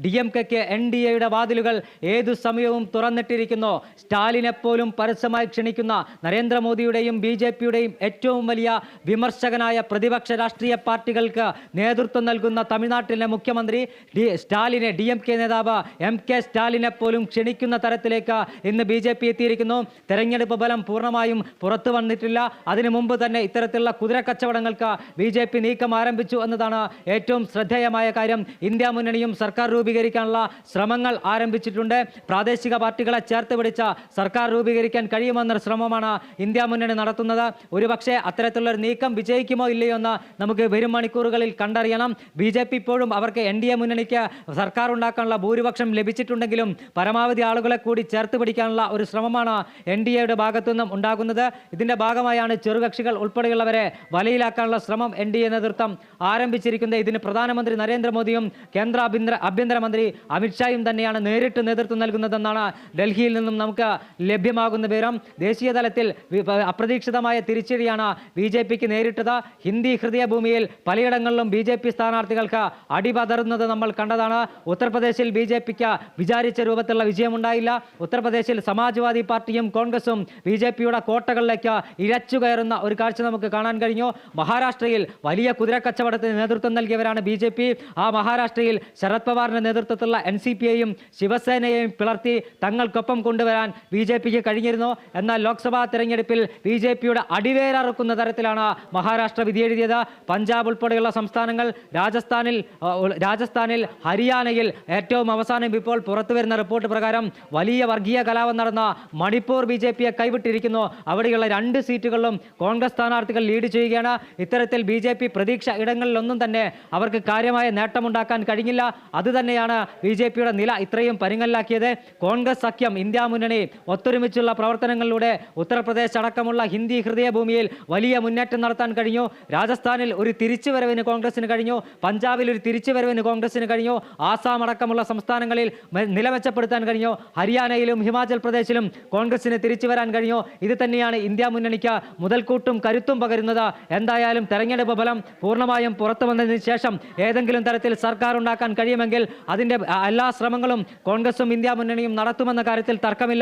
DMK-ക്ക് NDA-യുടെ വാതിലുകൾ ഏതു സമയവും തുറന്നിട്ടിരിക്കുന്നു. സ്റ്റാലിനെപ്പോലും പരസ്യമായി ക്ഷണിക്കുന്ന നരേന്ദ്രമോദിയുടെയും BJP-യുടെയും ഏറ്റവും വലിയ വിമർശകനായ പ്രതിപക്ഷ രാഷ്ട്രീയ പാർട്ടികൾക്ക് നേതൃത്വം നൽകുന്ന തമിഴ്നാട്ടിലെ മുഖ്യമന്ത്രി സ്റ്റാലിനെ DMK നേതാവ് MK സ്റ്റാലിനെ പോലും ക്ഷണിക്കുന്ന തരത്തിലേക്ക് ഇന്ന് BJP എത്തിയിരിക്കുന്നു. തെരഞ്ഞെടുപ്പ് ഫലം പൂർണ്ണമായും പുറത്തു വന്നിട്ടില്ല. അതിനു മുമ്പ് തന്നെ ഇത്തരത്തിലുള്ള കുതിരക്കച്ചവടങ്ങൾക്ക് BJP നീക്കം ആരംഭിച്ചു എന്നതാണ് ഏറ്റവും ശ്രദ്ധേയമായ കാര്യം. ഇന്ത്യ മുന്നണിയും സർക്കാർ രൂപീകരിക്കാനുള്ള ശ്രമങ്ങൾ ആരംഭിച്ചിട്ടുണ്ട്. പ്രാദേശിക പാർട്ടികളെ ചേർത്ത് പിടിച്ച സർക്കാർ രൂപീകരിക്കാൻ കഴിയുമെന്ന ശ്രമമാണ് ഇന്ത്യ മുന്നണി നടത്തുന്നത്. ഒരുപക്ഷെ അത്തരത്തിലുള്ള നീക്കം വിജയിക്കുമോ ഇല്ലയോ എന്ന് നമുക്ക് വരും മണിക്കൂറുകളിൽ കണ്ടറിയണം. BJP ഇപ്പോഴും അവർക്ക് NDA മുന്നണിക്ക് സർക്കാർ ഉണ്ടാക്കാനുള്ള ഭൂരിപക്ഷം ലഭിച്ചിട്ടുണ്ടെങ്കിലും പരമാവധി ആളുകളെ കൂടി ചേർത്ത് പിടിക്കാനുള്ള ഒരു ശ്രമമാണ് NDA-യുടെ ഭാഗത്തു നിന്നും ഉണ്ടാകുന്നത്. ഇതിന്റെ ഭാഗമായാണ് ചെറുകക്ഷികൾ ഉൾപ്പെടെയുള്ളവരെ വലയിലാക്കാനുള്ള ശ്രമം NDA നേതൃത്വം ആരംഭിച്ചിരിക്കുന്നത്. ഇതിന് പ്രധാനമന്ത്രി നരേന്ദ്രമോദിയും കേന്ദ്ര ആഭ്യന്തരമന്ത്രി അമിത്ഷായും തന്നെയാണ് നേരിട്ട് നേതൃത്വം നൽകുന്നതെന്നാണ് ഡൽഹിയിൽ നിന്നും നമുക്ക് ലഭ്യമാകുന്ന വിവരം. ദേശീയ തലത്തിൽ അപ്രതീക്ഷിതമായ തിരിച്ചടിയാണ് BJP-ക്ക് നേരിട്ടത്. ഹിന്ദി ഹൃദയഭൂമിയിൽ പലയിടങ്ങളിലും BJP സ്ഥാനാർത്ഥികൾക്ക് അടിപതറുന്നത് നമ്മൾ കണ്ടതാണ്. ഉത്തർപ്രദേശിൽ BJP-ക്ക് വിചാരിച്ച രൂപത്തിലുള്ള വിജയമുണ്ടായില്ല. ഉത്തർപ്രദേശിൽ സമാജ്വാദി പാർട്ടിയും കോൺഗ്രസും BJP-യുടെ കോട്ടകളിലേക്ക് ഇരച്ചു കയറുന്ന ഒരു കാഴ്ച നമുക്ക് കാണാൻ കഴിഞ്ഞു. മഹാരാഷ്ട്രയിൽ വലിയ കുതിരക്കച്ചവടത്തിന് നേതൃത്വം നൽകിയവരാണ് BJP. ആ മഹാരാഷ്ട്രയിൽ ശരത് പവാറിന്റെ നേതൃത്വത്തിലുള്ള NCP-യെയും ശിവസേനയെയും പിളർത്തി തങ്ങൾക്കൊപ്പം കൊണ്ടുവരാൻ BJP-ക്ക് കഴിഞ്ഞിരുന്നു. എന്നാൽ ലോക്സഭാ തെരഞ്ഞെടുപ്പിൽ BJP-യുടെ അടിവേരറുക്കുന്ന തരത്തിലാണ് മഹാരാഷ്ട്ര വിധിയെഴുതിയത്. പഞ്ചാബ് ഉൾപ്പെടെയുള്ള സംസ്ഥാനങ്ങൾ, രാജസ്ഥാനിൽ ഹരിയാനയിൽ ഏറ്റവും അവസാനം ഇപ്പോൾ പുറത്തുവരുന്ന റിപ്പോർട്ട് പ്രകാരം വലിയ വർഗീയ കലാപം നടന്ന മണിപ്പൂർ BJP-യെ കൈവിട്ടിരിക്കുന്നു. അവിടെയുള്ള 2 സീറ്റുകളിലും കോൺഗ്രസ് സ്ഥാനാർത്ഥികൾ ലീഡ് ചെയ്യുകയാണ്. ഇത്തരത്തിൽ BJP പ്രതീക്ഷ ഇടങ്ങളിലൊന്നും തന്നെ അവർക്ക് കാര്യമായ നേട്ടമുണ്ടാക്കാൻ കഴിഞ്ഞില്ല. അതുതന്നെയാണ് BJP-യുടെ നില ഇത്രയും പരുങ്ങലാക്കിയത്. കോൺഗ്രസ് സഖ്യം, ഇന്ത്യ മുന്നണി ഒത്തൊരുമിച്ചുള്ള പ്രവർത്തനങ്ങളിലൂടെ ഉത്തർപ്രദേശ് അടക്കമുള്ള ഹിന്ദി ഹൃദയഭൂമിയിൽ വലിയ മുന്നേറ്റം നടത്താൻ കഴിഞ്ഞു. രാജസ്ഥാനിൽ ഒരു തിരിച്ചുവരവിന് കോൺഗ്രസിന് കഴിഞ്ഞു. പഞ്ചാബിൽ ഒരു തിരിച്ചുവരവിന് കോൺഗ്രസിന് കഴിഞ്ഞു. ആസാം അടക്കമുള്ള സംസ്ഥാനങ്ങളിൽ നില മെച്ചപ്പെടുത്താൻ കഴിഞ്ഞു. ഹരിയാനയിലും ഹിമാചൽ പ്രദേശിലും കോൺഗ്രസിന് തിരിച്ചു വരാൻ കഴിഞ്ഞു. ഇത് തന്നെയാണ് ഇന്ത്യ മുന്നണിക്ക് മുതൽക്കൂട്ടും കരുത്തും പകരുന്നത്. എന്തായാലും തെരഞ്ഞെടുപ്പ് ഫലം പൂർണ്ണമായും പുറത്തു വന്നതിന് ശേഷം ഏതെങ്കിലും തരത്തിൽ സർക്കാർ ഉണ്ടാക്കാൻ കഴിയുമെങ്കിൽ അതിൻ്റെ എല്ലാ ശ്രമങ്ങളും കോൺഗ്രസും ഇന്ത്യ മുന്നണിയും നടത്തുമെന്ന കാര്യത്തിൽ തർക്കമില്ല.